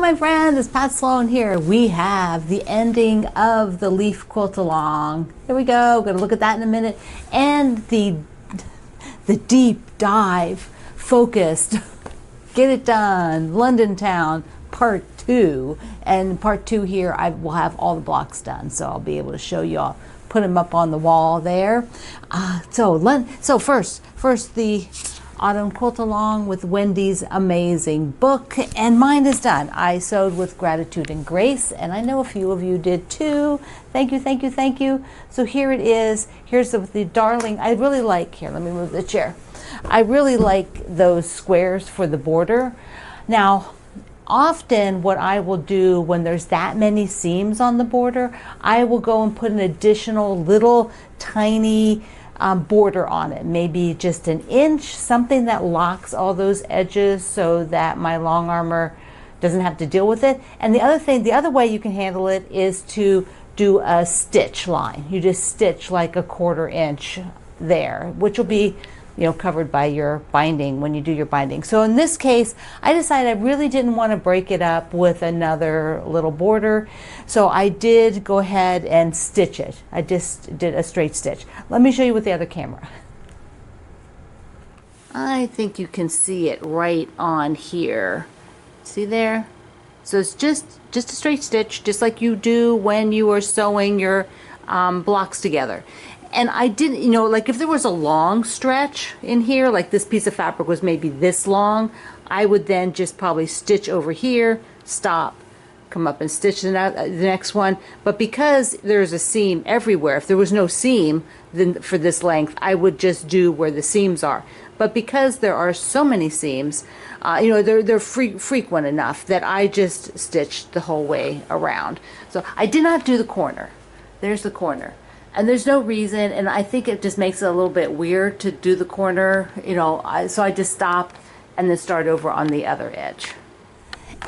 my friends, it's Pat Sloan here. We have the ending of the leaf quilt along. Here we go. We're going to look at that in a minute. And the deep dive, focused, get it done, London Town, part 2. And part 2 here, I will have all the blocks done. So I'll be able to show you all, put them up on the wall there. So first the Autumn Quilt Along with Wendy's amazing book, and mine is done. I sewed with gratitude and grace, and I know a few of you did too. Thank you, thank you, thank you. So here it is. Here's the darling, I really like, here, let me move the chair. I really like those squares for the border. Now, often what I will do when there's that many seams on the border, I will go and put an additional little tiny border on it, maybe just an inch, something that locks all those edges so that my long armor doesn't have to deal with it. And the other way you can handle it is to do a stitch line. You just stitch like a 1/4 inch there, which will be, you know, covered by your binding when you do your binding. So in this case, I decided I really didn't want to break it up with another little border. So I did go ahead and stitch it. I just did a straight stitch. Let me show you with the other camera. I think you can see it right on here. See there? So it's just a straight stitch, just like you do when you are sewing your blocks together. And I didn't, you know, like if there was a long stretch in here, like this piece of fabric was maybe this long, I would then just probably stitch over here, stop, come up and stitch the next one. But because there's a seam everywhere, if there was no seam then for this length, I would just do where the seams are. But because there are so many seams, you know, they're frequent enough that I just stitched the whole way around. So I did not do the corner. There's the corner. And there's no reason, and I think it just makes it a little bit weird to do the corner, you know, so I just stopped and then start over on the other edge.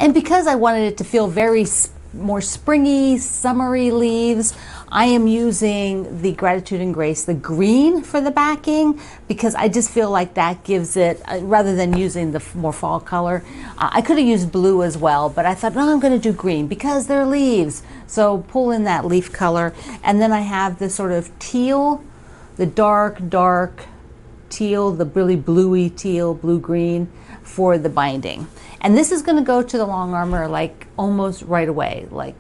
And because I wanted it to feel very more springy, summery leaves, I am using the Gratitude and Grace, the green for the backing, because I just feel like that gives it, rather than using the more fall color. I could have used blue as well, but I thought, no, I'm going to do green because they're leaves. So pull in that leaf color, and then I have this sort of teal, the dark teal, the really bluey teal, blue-green for the binding. And this is going to go to the long armor like almost right away, like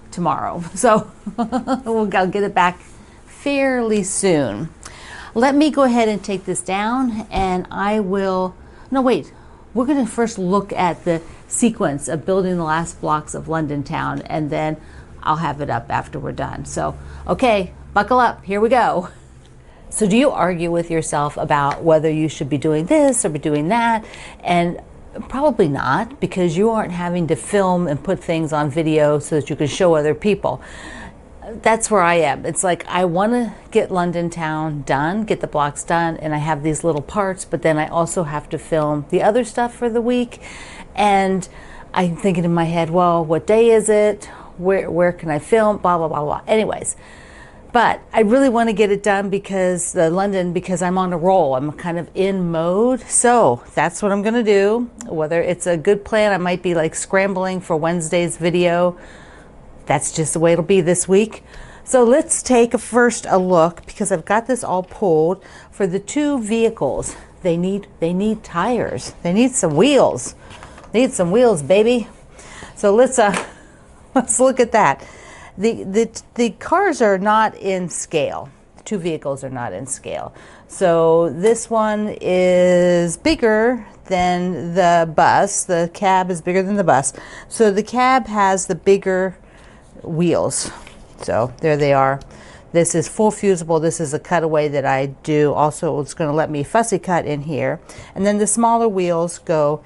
tomorrow. So I'll get it back fairly soon. Let me go ahead and take this down, and I will, no wait, we're going to first look at the sequence of building the last blocks of London Town, and then I'll have it up after we're done. So, okay, buckle up, here we go. So do you argue with yourself about whether you should be doing this or be doing that? And probably not, because you aren't having to film and put things on video so that you can show other people. That's where I am. It's like I want to get London Town done, get the blocks done, and I have these little parts, but then I also have to film the other stuff for the week. And I'm thinking in my head, well, what day is it? Where can I film? Blah, blah, blah, blah. Anyways. But I really want to get it done because because I'm on a roll. I'm kind of in mode. So that's what I'm going to do. Whether it's a good plan, I might be like scrambling for Wednesday's video. That's just the way it'll be this week. So let's take first a look, because I've got this all pulled for the 2 vehicles. They need tires. They need some wheels. Need some wheels, baby. So let's look at that. The cars are not in scale. The 2 vehicles are not in scale. So this one is bigger than the bus. The cab is bigger than the bus. So the cab has the bigger wheels. So there they are. This is full fusible. This is a cutaway that I do. Also, it's going to let me fussy cut in here. And then the smaller wheels go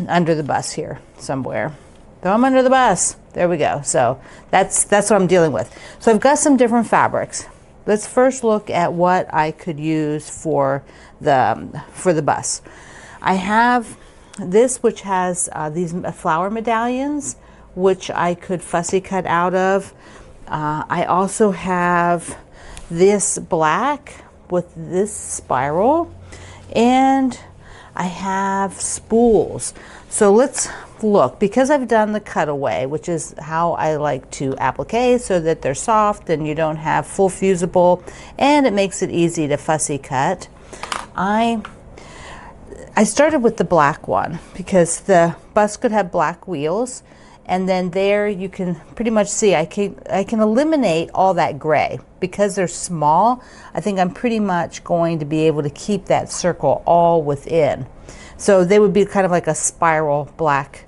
under the bus here somewhere. Throw them under the bus. There we go. So that's what I'm dealing with. So I've got some different fabrics. Let's first look at what I could use for the bus. I have this, which has these flower medallions, which I could fussy cut out of. I also have this black with this spiral, and I have spools. So let's look, because I've done the cutaway, which is how I like to applique, so that they're soft and you don't have full fusible, and it makes it easy to fussy cut. I started with the black one because the bus could have black wheels, and then there you can pretty much see I can eliminate all that gray because they're small. I think I'm pretty much going to be able to keep that circle all within. So they would be kind of like a spiral black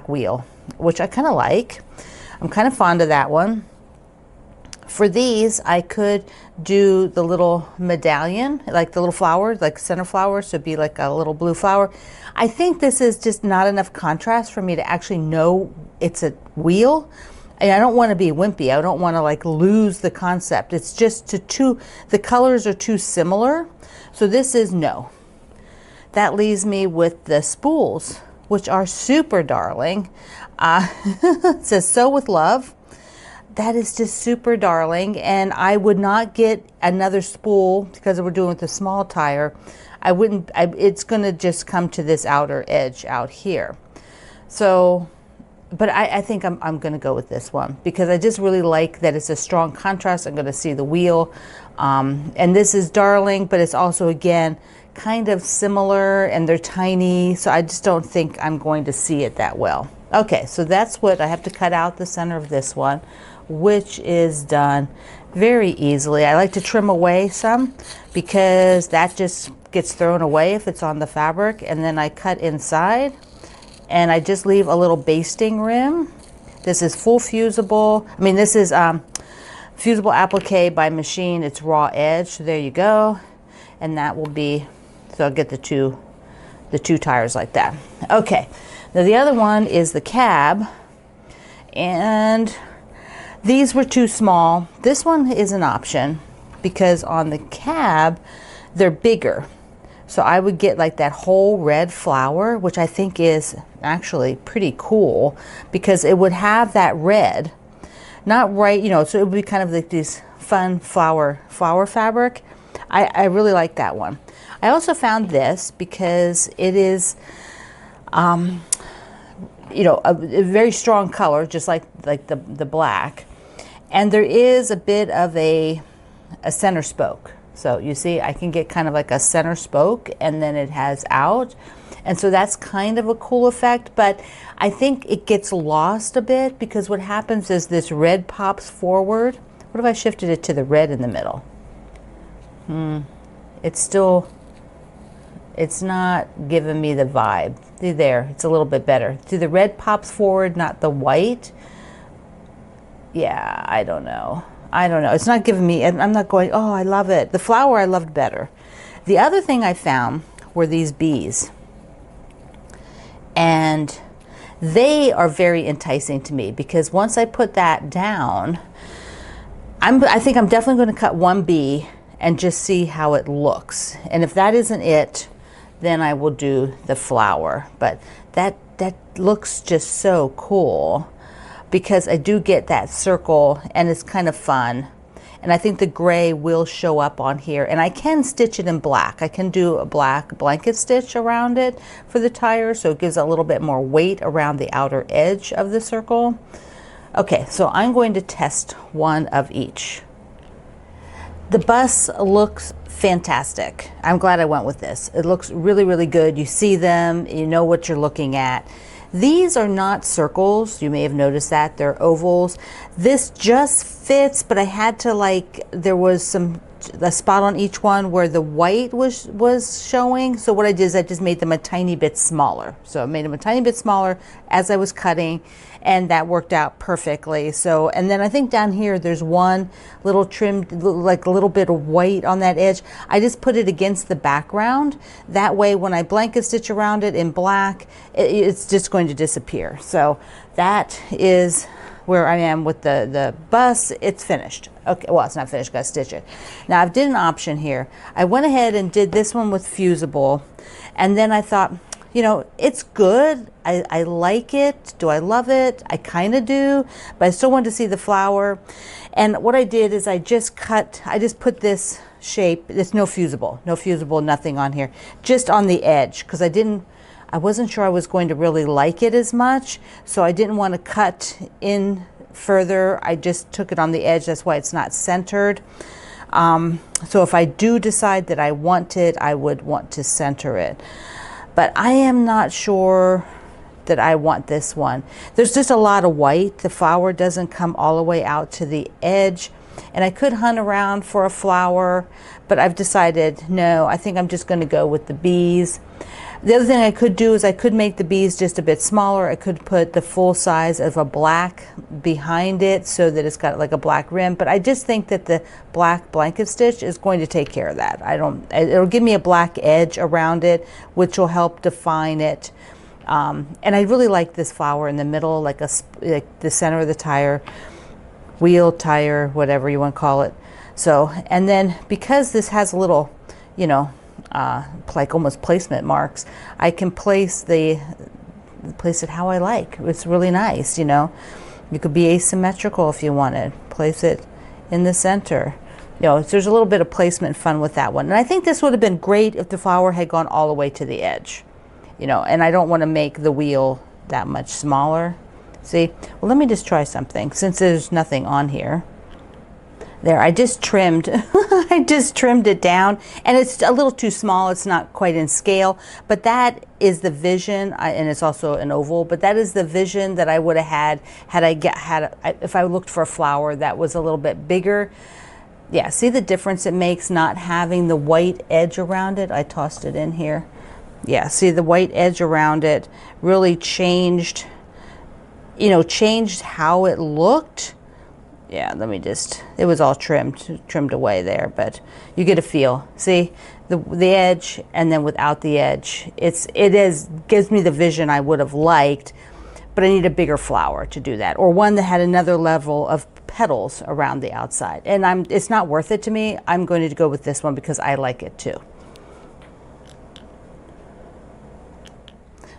wheel, which I kind of like. I'm kind of fond of that one. For these, I could do the little medallion, like the little flowers, like center flowers, so it'd be like a little blue flower. I think this is just not enough contrast for me to actually know it's a wheel. And I don't want to be wimpy. I don't want to like lose the concept. It's just the colors are too similar. So this is no. That leaves me with the spools, which are super darling. It says sew with love. That is just super darling, and I would not get another spool because we're doing with the small tire. It's gonna just come to this outer edge out here. So, but I think I'm gonna go with this one because I just really like that it's a strong contrast. I'm gonna see the wheel. And this is darling, but it's also, again, kind of similar, and they're tiny, so I just don't think I'm going to see it that well. Okay, so that's what I have to cut out the center of this one, which is done very easily. I like to trim away some because that just gets thrown away if it's on the fabric, and then I cut inside and I just leave a little basting rim. This is full fusible. I mean, this is fusible applique by machine. It's raw edge, so there you go. And that will be, so I'll get the two tires like that. Okay, now the other one is the cab, and these were too small. This one is an option because on the cab, they're bigger. So I would get like that whole red flower, which I think is actually pretty cool because it would have that red, not right, you know, so it would be kind of like this fun flower fabric. I really like that one. I also found this because it is, you know, a very strong color, just like the black. And there is a bit of a center spoke. So you see, I can get kind of like a center spoke, and then it has out. And so that's kind of a cool effect, but I think it gets lost a bit because what happens is this red pops forward. What if I shifted it to the red in the middle? It's not giving me the vibe. See there, it's a little bit better. See, the red pops forward, not the white. Yeah, I don't know. It's not giving me, I'm not going, oh, I love it. The flower I loved better. The other thing I found were these bees. And they are very enticing to me because once I put that down, I think I'm definitely going to cut one bee and just see how it looks. And if that isn't it, then I will do the flower. But that looks just so cool because I do get that circle and it's kind of fun. And I think the gray will show up on here, and I can stitch it in black. I can do a black blanket stitch around it for the tire, so it gives a little bit more weight around the outer edge of the circle. Okay, so I'm going to test one of each. The bus looks fantastic. I'm glad I went with this. It looks really, really good. You see them, you know what you're looking at. These are not circles. You may have noticed that. They're ovals. This just fits, but I had to there was a spot on each one where the white was showing. So what I did is I just made them a tiny bit smaller. So I made them a tiny bit smaller as I was cutting, and that worked out perfectly. So, and then I think down here there's one little trimmed, like a little bit of white on that edge. I just put it against the background. That way when I blanket stitch around it in black, it's just going to disappear. So that is where I am with the bus. It's finished. Okay, well, it's not finished, gotta stitch it. Now I did an option here. I went ahead and did this one with fusible, and then I thought, you know, it's good. I like it. Do I love it? I kind of do, but I still wanted to see the flower. And what I did is I just put this shape. There's no fusible, nothing on here, just on the edge, because I I wasn't sure I was going to really like it as much, so I didn't want to cut in further. I just took it on the edge. That's why it's not centered. So if I do decide that I want it, I would want to center it. But I am not sure that I want this one. There's just a lot of white. The flower doesn't come all the way out to the edge. And I could hunt around for a flower, but I've decided, no, I think I'm just going to go with the bees. The other thing I could do is I could make the bees just a bit smaller. I could put the full size of a black behind it so that it's got like a black rim, but I just think that the black blanket stitch is going to take care of that. It'll give me a black edge around it, which will help define it. And I really like this flower in the middle, like the center of the tire, wheel, tire, whatever you want to call it. So, and then because this has a little, you know, like almost placement marks, I can place it how I like. It's really nice, you know. You could be asymmetrical if you wanted. Place it in the center. You know, there's a little bit of placement fun with that one. And I think this would have been great if the flower had gone all the way to the edge. You know, and I don't want to make the wheel that much smaller. See? Well, let me just try something since there's nothing on here. There, I just trimmed, I just trimmed it down, and it's a little too small. It's not quite in scale, but that is the vision, and it's also an oval, but that is the vision that I would have had if I looked for a flower that was a little bit bigger. Yeah, see the difference it makes not having the white edge around it? I tossed it in here. Yeah, see the white edge around it really changed, you know, changed how it looked. Yeah, let me just, it was all trimmed away there, but you get a feel. See the edge, and then without the edge, gives me the vision I would have liked, but I need a bigger flower to do that, or one that had another level of petals around the outside. And it's not worth it to me. I'm going to go with this one because I like it too.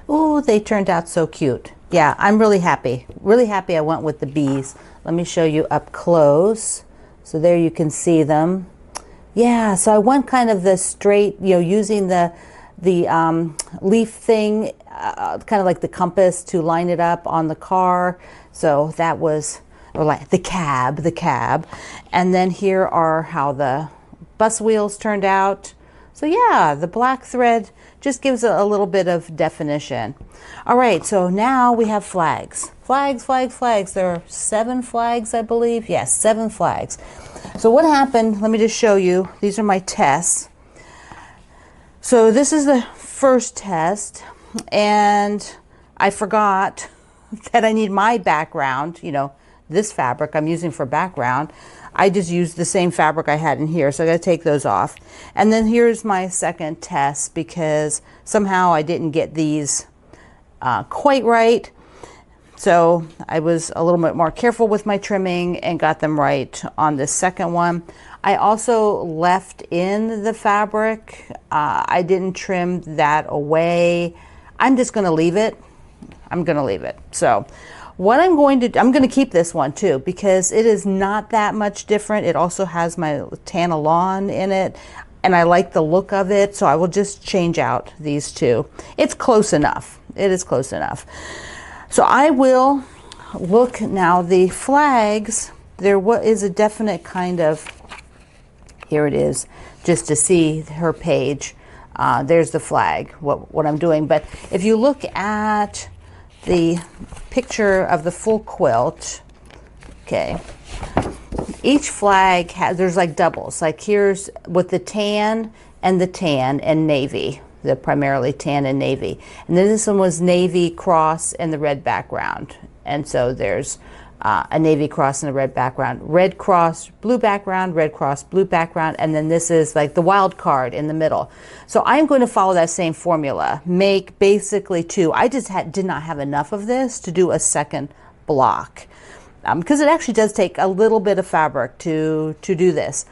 Oh, they turned out so cute. Yeah, I'm really happy. Really happy I went with the bees. Let me show you up close. So there you can see them. Yeah, so I went kind of the straight, you know, using the leaf thing, kind of like the compass to line it up on the car. So that was, or like the cab. And then here are how the bus wheels turned out. So yeah, the black thread just gives a little bit of definition. All right, so now we have flags. Flags. There are 7 flags, I believe. Yes, 7 flags. So what happened, let me just show you. These are my tests. So this is the first test, and I forgot that I need my background, you know, this fabric I'm using for background. I just used the same fabric I had in here, so I got to take those off. And then here's my second test because somehow I didn't get these quite right. So I was a little bit more careful with my trimming and got them right on the second one. I also left in the fabric. I didn't trim that away. I'm just going to leave it. So what I'm going to keep this one too, because it is not that much different. It also has my Tana lawn in it, and I like the look of it, so I will just change out these two. It's close enough. It is close enough. So I will look now, the flags, there is a definite kind of, here it is, just to see her page. There's the flag, what I'm doing. But if you look at the picture of the full quilt, okay, each flag there's like doubles, like here's with the tan and navy, the primarily tan and navy, and then this one was navy cross and the red background, and so there's a navy cross and a red background, red cross, blue background, red cross, blue background, and then this is like the wild card in the middle. So I'm going to follow that same formula, make basically 2. I just did not have enough of this to do a second block, because it actually does take a little bit of fabric to do this.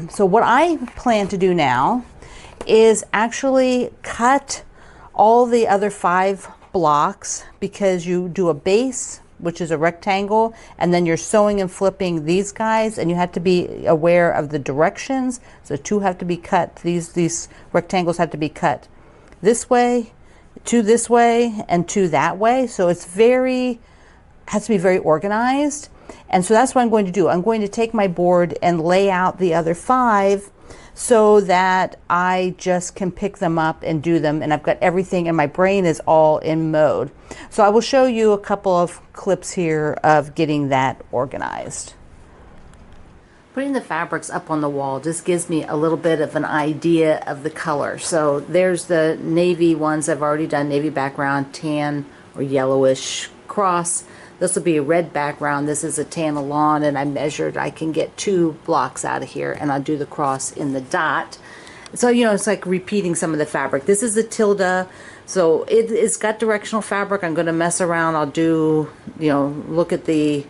So what I plan to do now is actually cut all the other 5 blocks, because you do a base, which is a rectangle, and then you're sewing and flipping these guys, and you have to be aware of the directions. So 2 have to be cut. These rectangles have to be cut this way, two this way and two that way. So it's has to be very organized. And so that's what I'm going to do. I'm going to take my board and lay out the other 5 so that I just can pick them up and do them, and I've got everything, and my brain is all in mode. So I will show you a couple of clips here of getting that organized. Putting the fabrics up on the wall just gives me a little bit of an idea of the color. So there's the navy ones I've already done, navy background, tan or yellowish cross. This will be a red background. This is a tan lawn, and I measured I can get 2 blocks out of here, and I'll do the cross in the dot. So, you know, it's like repeating some of the fabric. This is the tilde, so it's got directional fabric. I'm going to mess around. I'll do, you know, look at the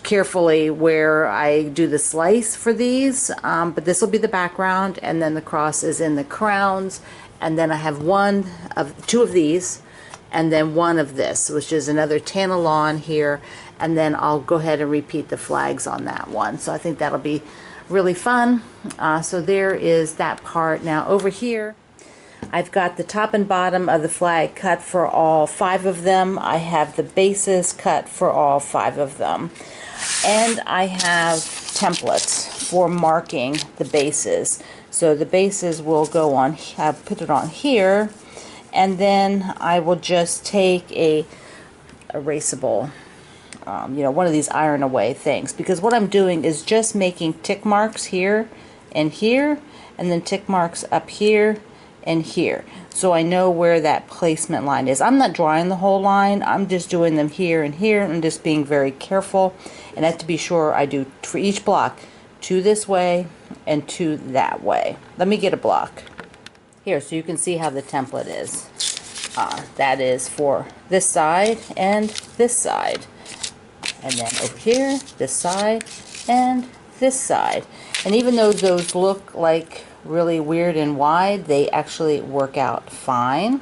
carefully where I do the slice for these, but this will be the background, and then the cross is in the crowns, and then I have 2 of these, and then 1 of this, which is another Tanalon here, and then I'll go ahead and repeat the flags on that one. So I think that'll be really fun. So there is that part. Now over here, I've got the top and bottom of the flag cut for all 5 of them. I have the bases cut for all 5 of them. And I have templates for marking the bases. So the bases will go on, put it on here, and then I will just take a erasable, you know, one of these iron away things, because what I'm doing is just making tick marks here, and then tick marks up here and here, so I know where that placement line is. I'm not drawing the whole line, I'm just doing them here and here, and just being very careful. And I have to be sure I do for each block 2 this way and 2 that way. Let me get a block here so you can see how the template is. That is for this side and this side, and then over here this side and this side. And even though those look like really weird and wide, they actually work out fine.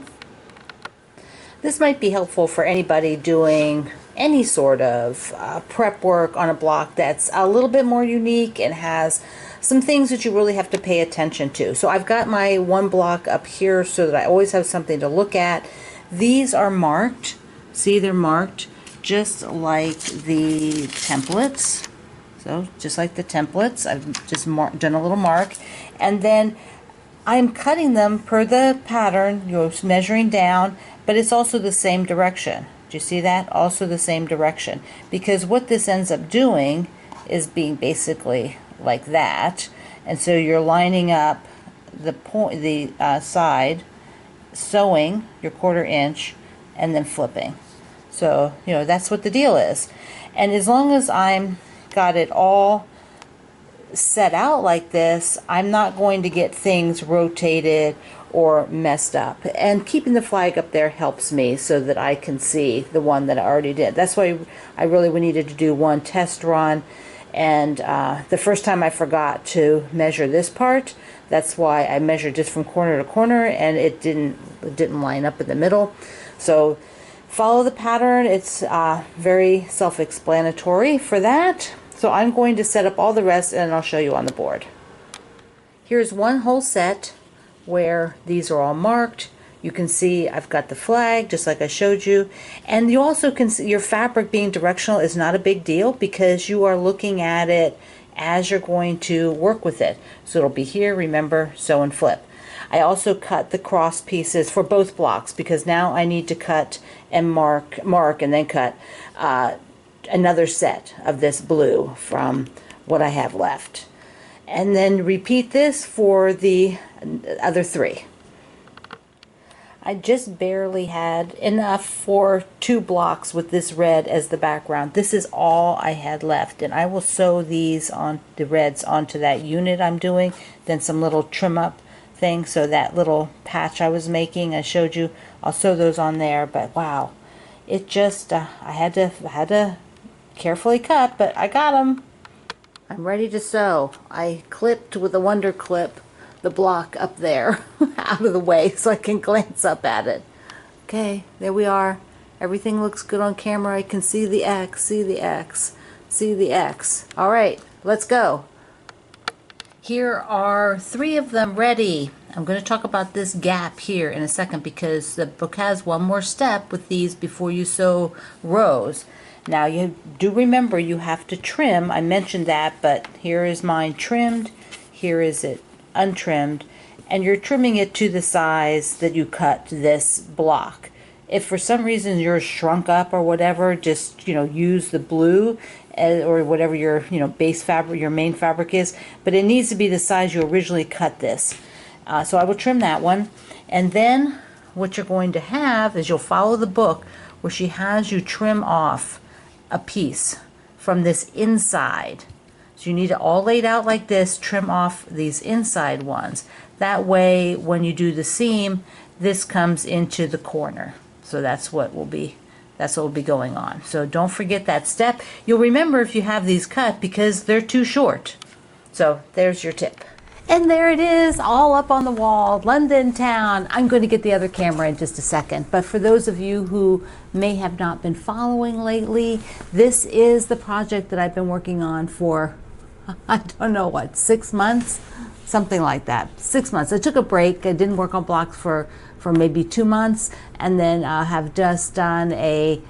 This might be helpful for anybody doing any sort of prep work on a block that's a little bit more unique and has some things that you really have to pay attention to. So I've got my 1 block up here so that I always have something to look at. These are marked. See, they're marked just like the templates. So just like the templates, I've just done a little mark. And then I'm cutting them per the pattern, you're measuring down, but it's also the same direction. Do you see that? Also the same direction. Because what this ends up doing is being basically like that, and so you're lining up the side, sewing your 1/4 inch, and then flipping. So you know that's what the deal is. And as long as I'm got it all set out like this, I'm not going to get things rotated or messed up. And keeping the flag up there helps me so that I can see the one that I already did. That's why I really needed to do 1 test run. And the first time I forgot to measure this part. That's why I measured just from corner to corner, and it didn't line up in the middle. So follow the pattern. It's very self-explanatory for that. So I'm going to set up all the rest, and I'll show you on the board. Here's 1 whole set where these are all marked. You can see I've got the flag just like I showed you, and you also can see your fabric being directional is not a big deal because you are looking at it as you're going to work with it. So it'll be here, remember, sew and flip. I also cut the cross pieces for both blocks because now I need to cut and mark and then cut another set of this blue from what I have left. And then repeat this for the other 3. I just barely had enough for 2 blocks with this red as the background. This is all I had left, and I will sew these on the reds onto that unit I'm doing, then some little trim up things. So that little patch I was making, I showed you, I'll sew those on there. But wow, it just I had to carefully cut, but I got them. I'm ready to sew. I clipped with a Wonder Clip the block up there out of the way so I can glance up at it. Okay, there we are. Everything looks good on camera. I can see the X, see the X, see the X. All right, let's go. Here are 3 of them ready. I'm going to talk about this gap here in a second because the book has one more step with these before you sew rows. Now you do remember you have to trim. I mentioned that, but here is mine trimmed. Here is it untrimmed. And you're trimming it to the size that you cut this block. If for some reason yours shrunk up or whatever, just, use the blue or whatever your, base fabric, your main fabric is. But it needs to be the size you originally cut this. So I will trim that one. And then what you're going to have is you'll follow the book where she has you trim off a piece from this inside. So you need it all laid out like this, trim off these inside ones. That way when you do the seam, this comes into the corner. So that's what will be going on. So don't forget that step. You'll remember if you have these cut because they're too short. So there's your tip. And there it is, all up on the wall, London town. I'm going to get the other camera in just a second. But for those of you who may have not been following lately, this is the project that I've been working on for, I don't know what, 6 months? Something like that. 6 months. I took a break. I didn't work on blocks for maybe 2 months, and then have just done a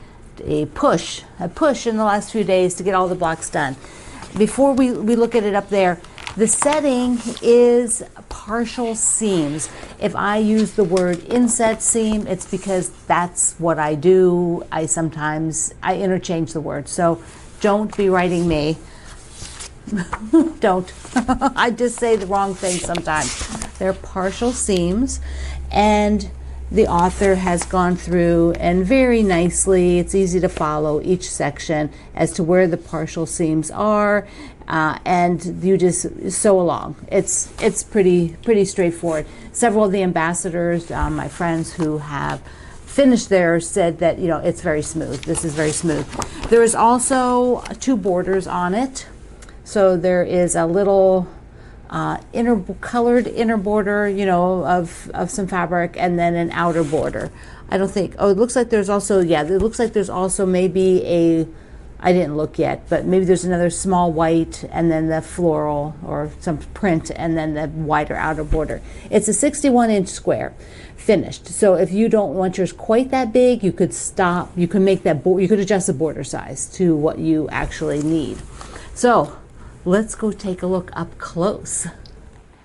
push in the last few days to get all the blocks done. Before we look at it up there, the setting is partial seams. If I use the word inset seam, it's because that's what I do. I interchange the words. So don't be writing me. Don't. I just say the wrong thing sometimes. They're partial seams, and the author has gone through and very nicely, it's easy to follow each section as to where the partial seams are, and you just sew along. It's pretty straightforward. Several of the ambassadors, my friends who have finished theirs, said that it's very smooth. This is very smooth. There is also 2 borders on it. So there is a little colored inner border, of some fabric, and then an outer border. It looks like there's also, it looks like there's also maybe I didn't look yet, but maybe there's another small white, and then the floral or some print, and then the wider outer border. It's a 61-inch square finished. So if you don't want yours quite that big, you could stop. You can make that you could adjust the border size to what you actually need. So let's go take a look up close.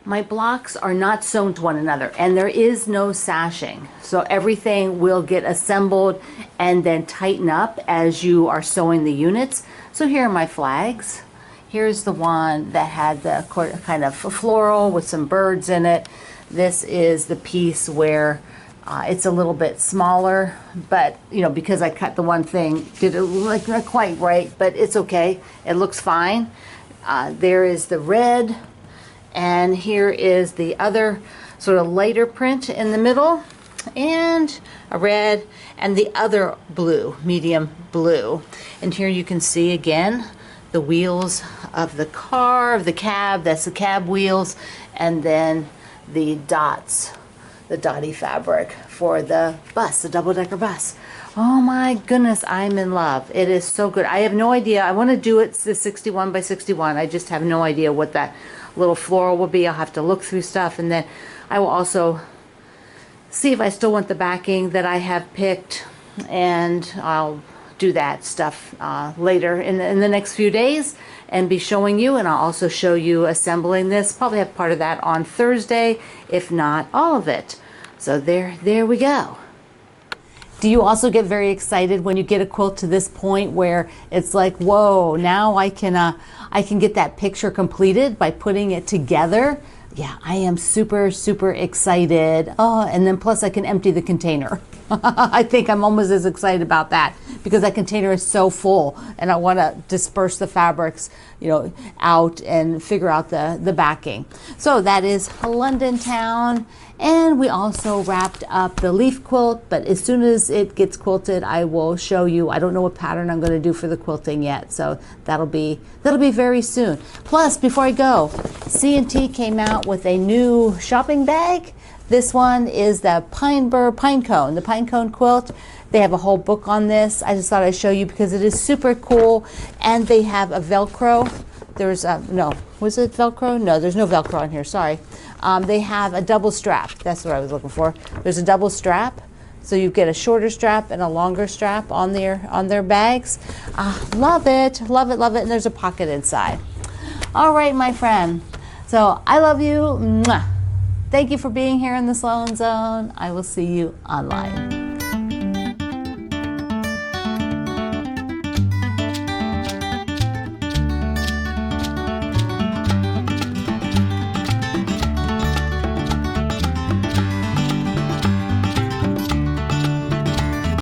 My blocks are not sewn to one another, and there is no sashing. So everything will get assembled and then tighten up as you are sewing the units. So here are my flags. Here's the one that had the kind of floral with some birds in it. This is the piece where it's a little bit smaller, but because I cut the one thing, did it look not quite right, but it's okay. It looks fine. There is the red, and here is the other sort of lighter print in the middle, and a red, and the other blue, medium blue. And here you can see again the wheels of the cab, that's the cab wheels, and then the dots, the dotty fabric for the bus, the double-decker bus. Oh my goodness, I'm in love. It is so good. I have no idea. I want to do it the 61 by 61. I just have no idea what that little floral will be. I'll have to look through stuff, and then I will also see if I still want the backing that I have picked, and I'll do that stuff later in the next few days and be showing you, and I'll also show you assembling this. Probably have part of that on Thursday, if not all of it. So there we go. Do you also get very excited when you get a quilt to this point where it's like, whoa, now I can get that picture completed by putting it together? Yeah, I am super, super excited. Oh, and then plus I can empty the container. I think I'm almost as excited about that because that container is so full, and I want to disperse the fabrics, out and figure out the backing. So that is London Town. And we also wrapped up the leaf quilt, but as soon as it gets quilted, I will show you. I don't know what pattern I'm going to do for the quilting yet, so that'll be very soon. Plus, before I go, C&T came out with a new shopping bag. This one is the pine cone quilt. They have a whole book on this. I just thought I'd show you because it is super cool, and they have a Velcro there's no, was it Velcro? No, there's no Velcro on here, sorry. They have a double strap. That's what I was looking for. There's a double strap. So you get a shorter strap and a longer strap on their bags. Love it, love it, love it. And there's a pocket inside. All right, my friend. So I love you. Mwah. Thank you for being here in the Sloan Zone. I will see you online.